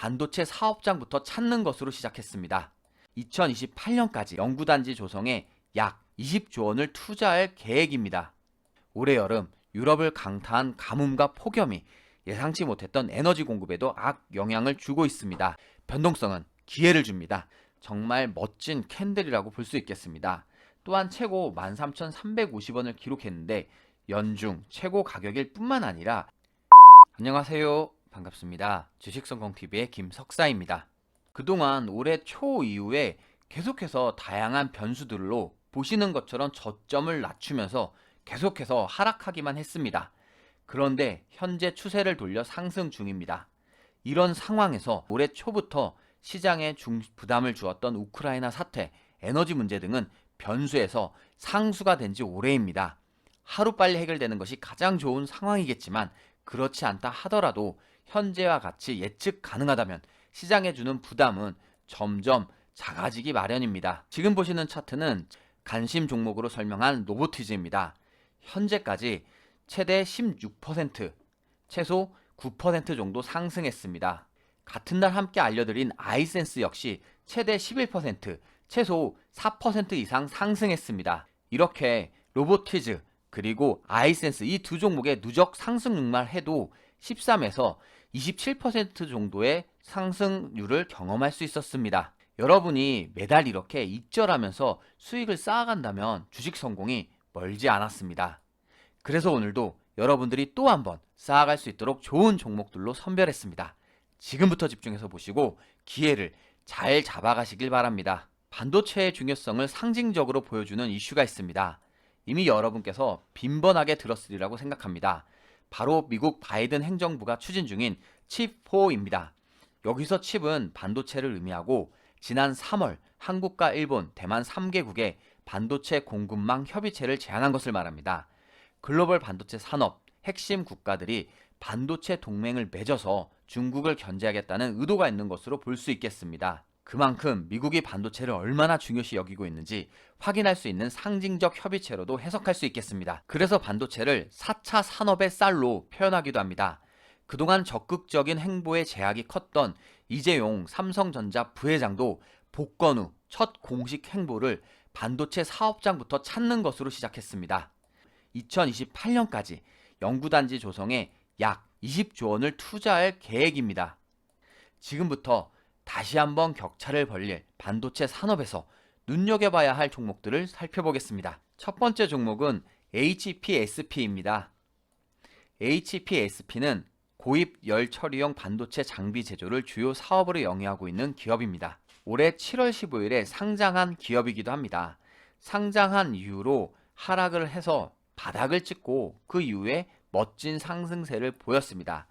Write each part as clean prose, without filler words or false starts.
반도체 사업장부터 찾는 것으로 시작했습니다. 2028년까지 연구단지 조성에 약 20조 원을 투자할 계획입니다. 올해 여름 유럽을 강타한 가뭄과 폭염이 예상치 못했던 에너지 공급에도 악영향을 주고 있습니다. 변동성은 기회를 줍니다. 정말 멋진 캔들이라고 볼 수 있겠습니다. 또한 최고 13,350원을 기록했는데 연중 최고 가격일 뿐만 아니라 안녕하세요. 반갑습니다. 주식성공TV의 김석사입니다. 그동안 올해 초 이후에 계속해서 다양한 변수들로 보시는 것처럼 저점을 낮추면서 계속해서 하락하기만 했습니다. 그런데 현재 추세를 돌려 상승 중입니다. 이런 상황에서 올해 초부터 시장에 부담을 주었던 우크라이나 사태, 에너지 문제 등은 변수에서 상수가 된 지 오래입니다. 하루빨리 해결되는 것이 가장 좋은 상황이겠지만 그렇지 않다 하더라도 현재와 같이 예측 가능하다면 시장에 주는 부담은 점점 작아지기 마련입니다. 지금 보시는 차트는 관심 종목으로 설명한 로보티즈입니다. 현재까지 최대 16%, 최소 9% 정도 상승했습니다. 같은 날 함께 알려드린 아이센스 역시 최대 11%, 최소 4% 이상 상승했습니다. 이렇게 로보티즈 그리고 아이센스 이 두 종목의 누적 상승률만 해도 13에서 27% 정도의 상승률을 경험할 수 있었습니다. 여러분이 매달 이렇게 익절하면서 수익을 쌓아간다면 주식 성공이 멀지 않았습니다. 그래서 오늘도 여러분들이 또 한번 쌓아갈 수 있도록 좋은 종목들로 선별했습니다. 지금부터 집중해서 보시고 기회를 잘 잡아가시길 바랍니다. 반도체의 중요성을 상징적으로 보여주는 이슈가 있습니다. 이미 여러분께서 빈번하게 들었으리라고 생각합니다. 바로 미국 바이든 행정부가 추진 중인 칩4입니다. 여기서 칩은 반도체를 의미하고 지난 3월 한국과 일본, 대만 3개국에 반도체 공급망 협의체를 제안한 것을 말합니다. 글로벌 반도체 산업 핵심 국가들이 반도체 동맹을 맺어서 중국을 견제하겠다는 의도가 있는 것으로 볼 수 있겠습니다. 그만큼 미국이 반도체를 얼마나 중요시 여기고 있는지 확인할 수 있는 상징적 협의체로도 해석할 수 있겠습니다. 그래서 반도체를 4차 산업의 쌀로 표현하기도 합니다. 그동안 적극적인 행보에 제약이 컸던 이재용 삼성전자 부회장도 복권 후 첫 공식 행보를 반도체 사업장부터 찾는 것으로 시작했습니다. 2028년까지 연구단지 조성에 약 20조 원을 투자할 계획입니다. 지금부터 다시 한번 격차를 벌릴 반도체 산업에서 눈여겨봐야 할 종목들을 살펴보겠습니다. 첫 번째 종목은 HPSP입니다. HPSP는 고입 열 처리용 반도체 장비 제조를 주요 사업으로 영위하고 있는 기업입니다. 올해 7월 15일에 상장한 기업이기도 합니다. 상장한 이후로 하락을 해서 바닥을 찍고 그 이후에 멋진 상승세를 보였습니다.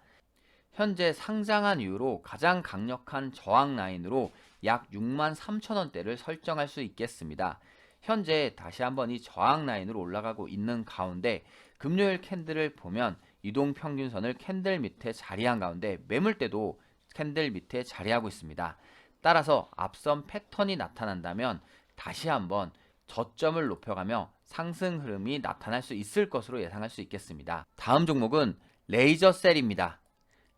현재 상장한 이후로 가장 강력한 저항 라인으로 약 63,000원대를 설정할 수 있겠습니다. 현재 다시 한번 이 저항 라인으로 올라가고 있는 가운데 금요일 캔들을 보면 이동평균선을 캔들 밑에 자리한 가운데 매물대도 캔들 밑에 자리하고 있습니다. 따라서 앞선 패턴이 나타난다면 다시 한번 저점을 높여가며 상승 흐름이 나타날 수 있을 것으로 예상할 수 있겠습니다. 다음 종목은 레이저셀입니다.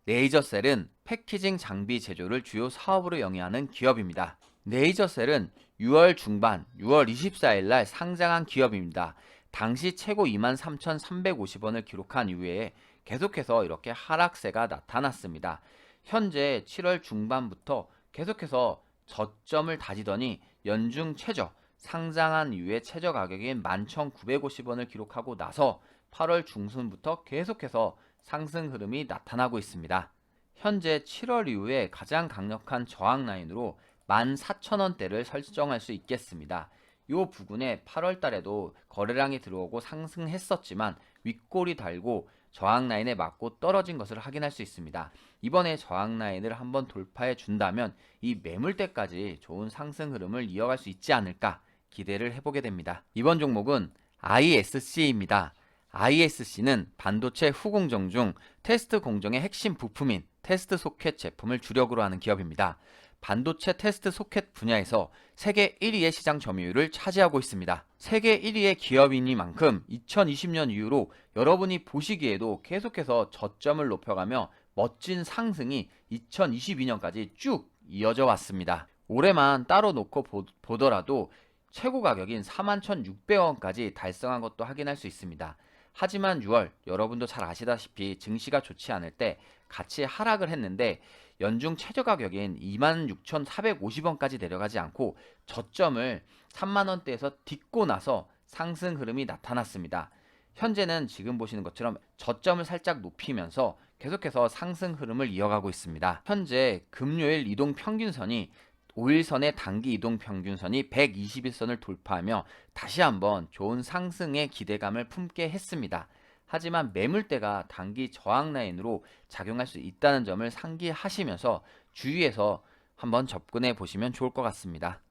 레이저셀은 패키징 장비 제조를 주요 사업으로 영위하는 기업입니다. 레이저셀은 6월 중반, 6월 24일 날 상장한 기업입니다. 당시 최고 23,350원을 기록한 이후에 계속해서 이렇게 하락세가 나타났습니다. 현재 7월 중반부터 계속해서 저점을 다지더니 연중 최저, 상장한 이후에 최저 가격인 11,950원을 기록하고 나서 8월 중순부터 계속해서 상승 흐름이 나타나고 있습니다. 현재 7월 이후에 가장 강력한 저항 라인으로 14,000원대를 설정할 수 있겠습니다. 이 부근에 8월 달에도 거래량이 들어오고 상승했었지만 윗골이 달고 저항 라인에 맞고 떨어진 것을 확인할 수 있습니다. 이번에 저항 라인을 한번 돌파해 준다면 이 매물대까지 좋은 상승 흐름을 이어갈 수 있지 않을까 기대를 해보게 됩니다. 이번 종목은 ISC입니다. ISC는 반도체 후공정 중 테스트 공정의 핵심 부품인 테스트 소켓 제품을 주력으로 하는 기업입니다. 반도체 테스트 소켓 분야에서 세계 1위의 시장 점유율을 차지하고 있습니다. 세계 1위의 기업이니만큼 2020년 이후로 여러분이 보시기에도 계속해서 저점을 높여가며 멋진 상승이 2022년까지 쭉 이어져 왔습니다. 올해만 따로 놓고 보더라도 최고 가격인 41,600원까지 달성한 것도 확인할 수 있습니다. 하지만 6월 여러분도 잘 아시다시피 증시가 좋지 않을 때 같이 하락을 했는데 연중 최저 가격인 26,450원까지 내려가지 않고 저점을 3만원대에서 딛고 나서 상승 흐름이 나타났습니다. 현재는 지금 보시는 것처럼 저점을 살짝 높이면서 계속해서 상승 흐름을 이어가고 있습니다. 현재 금요일 이동 평균선이 5일선의 단기 이동 평균선이 121선을 돌파하며 다시 한번 좋은 상승의 기대감을 품게 했습니다. 하지만 매물대가 단기 저항 라인으로 작용할 수 있다는 점을 상기하시면서 주위에서 한번 접근해 보시면 좋을 것 같습니다.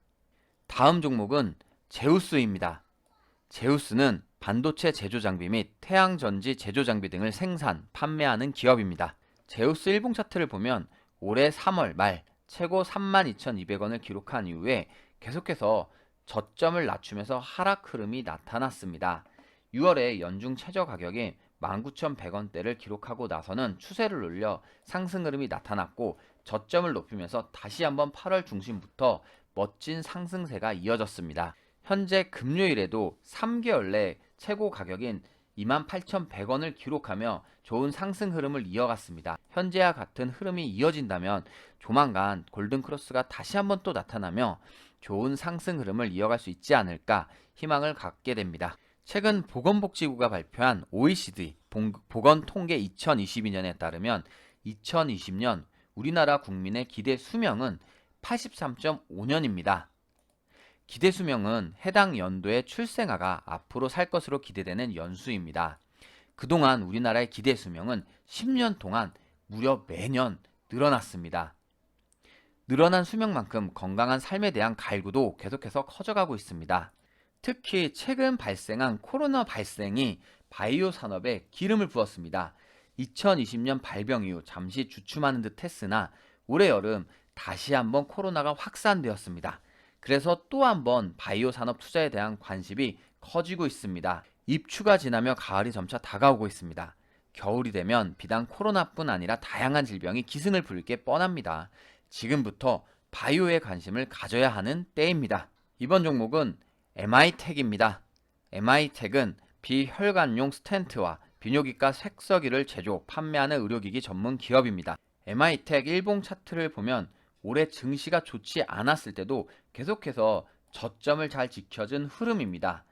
다음 종목은 제우스입니다. 제우스는 반도체 제조 장비 및 태양전지 제조 장비 등을 생산, 판매하는 기업입니다. 제우스 일봉 차트를 보면 올해 3월 말 최고 32,200원을 기록한 이후에 계속해서 저점을 낮추면서 하락 흐름이 나타났습니다. 6월에 연중 최저 가격이 19,100원대를 기록하고 나서는 추세를 올려 상승 흐름이 나타났고 저점을 높이면서 다시 한번 8월 중심부터 멋진 상승세가 이어졌습니다. 현재 금요일에도 3개월 내 최고 가격인 28,100원을 기록하며 좋은 상승 흐름을 이어갔습니다. 현재와 같은 흐름이 이어진다면 조만간 골든크로스가 다시 한번 또 나타나며 좋은 상승 흐름을 이어갈 수 있지 않을까 희망을 갖게 됩니다. 최근 보건복지부가 발표한 OECD 보건통계 2022년에 따르면 2020년 우리나라 국민의 기대 수명은 83.5년입니다. 기대 수명은 해당 연도의 출생아가 앞으로 살 것으로 기대되는 연수입니다. 그동안 우리나라의 기대 수명은 10년 동안 무려 매년 늘어났습니다. 늘어난 수명만큼 건강한 삶에 대한 갈구도 계속해서 커져가고 있습니다. 특히 최근 발생한 코로나 발생이 바이오 산업에 기름을 부었습니다. 2020년 발병 이후 잠시 주춤하는 듯 했으나 올해 여름 다시 한번 코로나가 확산되었습니다. 그래서 또 한번 바이오 산업 투자에 대한 관심이 커지고 있습니다. 입추가 지나며 가을이 점차 다가오고 있습니다. 겨울이 되면 비단 코로나뿐 아니라 다양한 질병이 기승을 부릴 게 뻔합니다. 지금부터 바이오에 관심을 가져야 하는 때입니다. 이번 종목은 MI텍입니다. MI텍은 비혈관용 스텐트와 비뇨기과 색서기를 제조, 판매하는 의료기기 전문 기업입니다. MI텍 일봉 차트를 보면 올해 증시가 좋지 않았을 때도 계속해서 저점을 잘 지켜준 흐름입니다.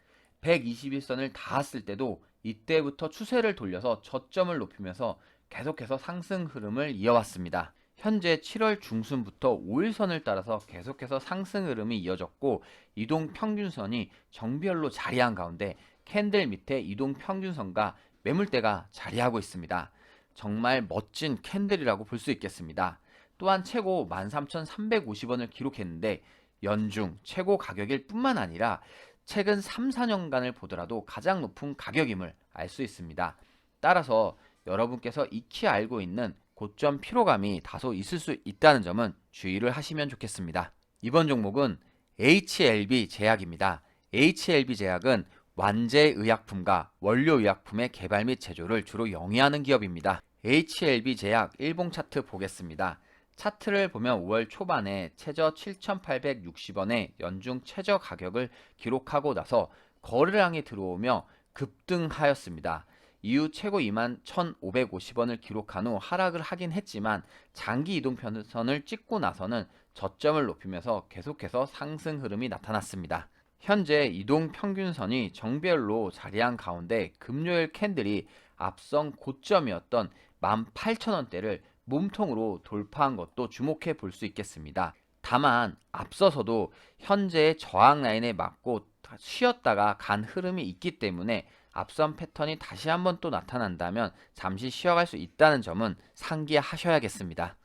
121선을 닿았을 때도 이때부터 추세를 돌려서 저점을 높이면서 계속해서 상승 흐름을 이어왔습니다. 현재 7월 중순부터 5일선을 따라서 계속해서 상승 흐름이 이어졌고 이동 평균선이 정비열로 자리한 가운데 캔들 밑에 이동 평균선과 매물대가 자리하고 있습니다. 정말 멋진 캔들이라고 볼 수 있겠습니다. 또한 최고 13,350원을 기록했는데 연중 최고 가격일 뿐만 아니라 최근 3, 4년간을 보더라도 가장 높은 가격임을 알 수 있습니다. 따라서 여러분께서 익히 알고 있는 고점 피로감이 다소 있을 수 있다는 점은 주의를 하시면 좋겠습니다. 이번 종목은 HLB 제약입니다. HLB 제약은 완제 의약품과 원료 의약품의 개발 및 제조를 주로 영위하는 기업입니다. HLB 제약 일봉 차트 보겠습니다. 차트를 보면 5월 초반에 최저 7,860원의 연중 최저 가격을 기록하고 나서 거래량이 들어오며 급등하였습니다. 이후 최고 21,550원을 기록한 후 하락을 하긴 했지만 장기 이동 편선을 찍고 나서는 저점을 높이면서 계속해서 상승 흐름이 나타났습니다. 현재 이동 평균선이 정배열로 자리한 가운데 금요일 캔들이 앞선 고점이었던 18,000원대를 몸통으로 돌파한 것도 주목해 볼 수 있겠습니다. 다만 앞서서도 현재의 저항 라인에 맞고 쉬었다가 간 흐름이 있기 때문에 앞선 패턴이 다시 한번 또 나타난다면 잠시 쉬어갈 수 있다는 점은 상기하셔야겠습니다.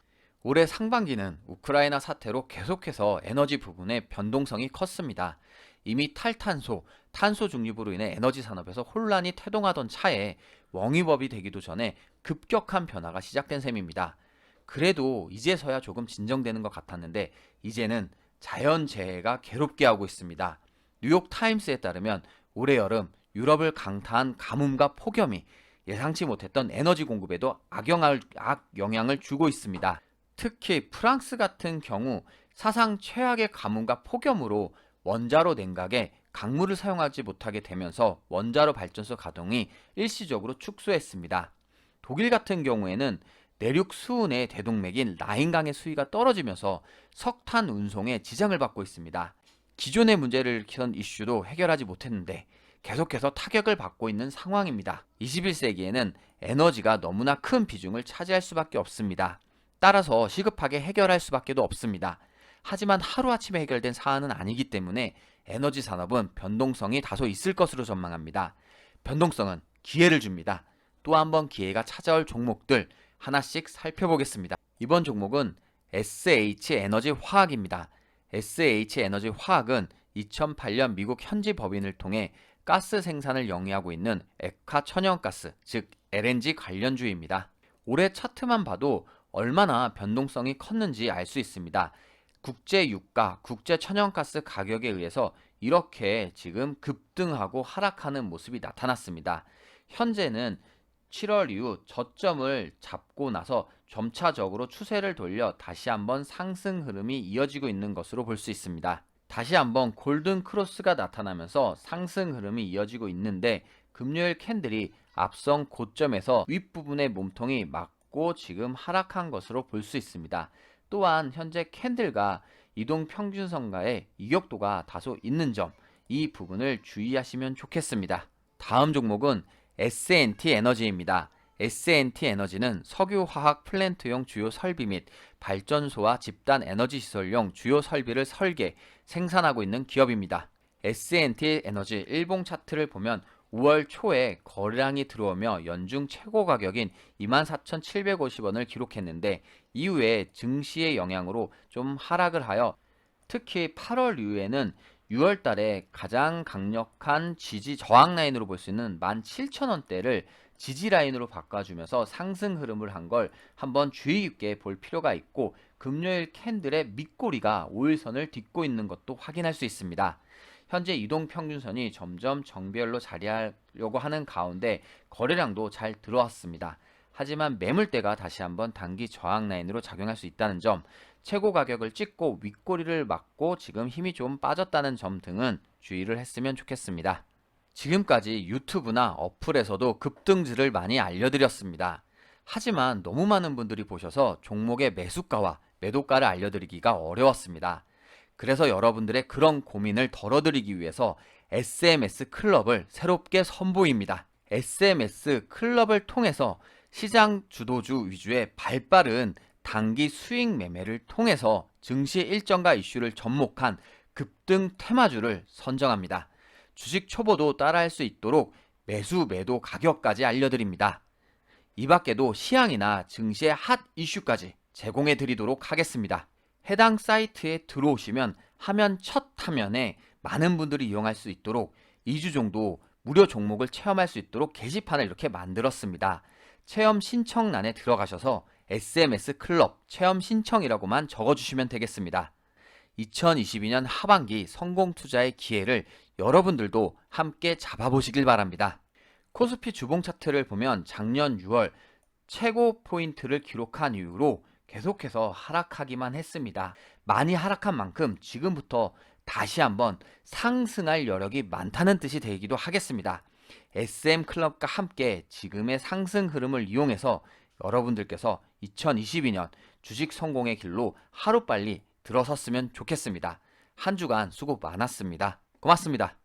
올해 상반기는 우크라이나 사태로 계속해서 에너지 부분의 변동성이 컸습니다. 이미 탈탄소, 탄소 중립으로 인해 에너지 산업에서 혼란이 태동하던 차에 원위법이 되기도 전에 급격한 변화가 시작된 셈입니다. 그래도 이제서야 조금 진정되는 것 같았는데 이제는 자연재해가 괴롭게 하고 있습니다. 뉴욕 타임스에 따르면 올해 여름 유럽을 강타한 가뭄과 폭염이 예상치 못했던 에너지 공급에도 악영향을 주고 있습니다. 특히 프랑스 같은 경우 사상 최악의 가뭄과 폭염으로 원자로 냉각에 강물을 사용하지 못하게 되면서 원자로 발전소 가동이 일시적으로 축소했습니다. 독일 같은 경우에는 내륙 수은의 대동맥인 라인강의 수위가 떨어지면서 석탄 운송에 지장을 받고 있습니다. 기존의 문제를 일으키던 이슈도 해결하지 못했는데 계속해서 타격을 받고 있는 상황입니다. 21세기에는 에너지가 너무나 큰 비중을 차지할 수밖에 없습니다. 따라서 시급하게 해결할 수밖에 없습니다. 하지만 하루아침에 해결된 사안은 아니기 때문에 에너지 산업은 변동성이 다소 있을 것으로 전망합니다. 변동성은 기회를 줍니다. 또 한 번 기회가 찾아올 종목들 하나씩 살펴보겠습니다. 이번 종목은 SH에너지 화학입니다. SH에너지 화학은 2008년 미국 현지 법인을 통해 가스 생산을 영위하고 있는 액화 천연가스, 즉 LNG 관련주입니다. 올해 차트만 봐도 얼마나 변동성이 컸는지 알 수 있습니다. 국제 유가, 국제 천연가스 가격에 의해서 이렇게 지금 급등하고 하락하는 모습이 나타났습니다. 현재는 7월 이후 저점을 잡고 나서 점차적으로 추세를 돌려 다시 한번 상승 흐름이 이어지고 있는 것으로 볼 수 있습니다. 다시 한번 골든 크로스가 나타나면서 상승 흐름이 이어지고 있는데 금요일 캔들이 앞선 고점에서 윗부분의 몸통이 맞고 지금 하락한 것으로 볼 수 있습니다. 또한 현재 캔들과 이동평균선과의 이격도가 다소 있는 점, 이 부분을 주의하시면 좋겠습니다. 다음 종목은 S&T 에너지입니다. S&T 에너지는 석유화학 플랜트용 주요 설비 및 발전소와 집단 에너지 시설용 주요 설비를 설계, 생산하고 있는 기업입니다. S&T 에너지 일봉 차트를 보면 5월 초에 거래량이 들어오며 연중 최고 가격인 24,750원을 기록했는데 이후에 증시의 영향으로 좀 하락을 하여 특히 8월 이후에는 6월 달에 가장 강력한 지지 저항 라인으로 볼 수 있는 17,000원대를 지지 라인으로 바꿔주면서 상승 흐름을 한 걸 한번 주의 깊게 볼 필요가 있고 금요일 캔들의 밑꼬리가 5일선을 딛고 있는 것도 확인할 수 있습니다. 현재 이동평균선이 점점 정배열로 자리하려고 하는 가운데 거래량도 잘 들어왔습니다. 하지만 매물대가 다시 한번 단기 저항 라인으로 작용할 수 있다는 점, 최고 가격을 찍고 윗꼬리를 맞고 지금 힘이 좀 빠졌다는 점 등은 주의를 했으면 좋겠습니다. 지금까지 유튜브나 어플에서도 급등주를 많이 알려드렸습니다. 하지만 너무 많은 분들이 보셔서 종목의 매수가와 매도가를 알려드리기가 어려웠습니다. 그래서 여러분들의 그런 고민을 덜어드리기 위해서 SMS 클럽을 새롭게 선보입니다. SMS 클럽을 통해서 시장 주도주 위주의 발빠른 단기 수익 매매를 통해서 증시 일정과 이슈를 접목한 급등 테마주를 선정합니다. 주식 초보도 따라할 수 있도록 매수 매도 가격까지 알려드립니다. 이 밖에도 시황이나 증시의 핫 이슈까지 제공해 드리도록 하겠습니다. 해당 사이트에 들어오시면 화면 첫 화면에 많은 분들이 이용할 수 있도록 2주 정도 무료 종목을 체험할 수 있도록 게시판을 이렇게 만들었습니다. 체험 신청란에 들어가셔서 SMS 클럽 체험 신청이라고만 적어주시면 되겠습니다. 2022년 하반기 성공 투자의 기회를 여러분들도 함께 잡아보시길 바랍니다. 코스피 주봉 차트를 보면 작년 6월 최고 포인트를 기록한 이후로 계속해서 하락하기만 했습니다. 많이 하락한 만큼 지금부터 다시 한번 상승할 여력이 많다는 뜻이 되기도 하겠습니다. SM 클럽과 함께 지금의 상승 흐름을 이용해서 여러분들께서 2022년 주식 성공의 길로 하루빨리 들어섰으면 좋겠습니다. 한 주간 수고 많았습니다. 고맙습니다.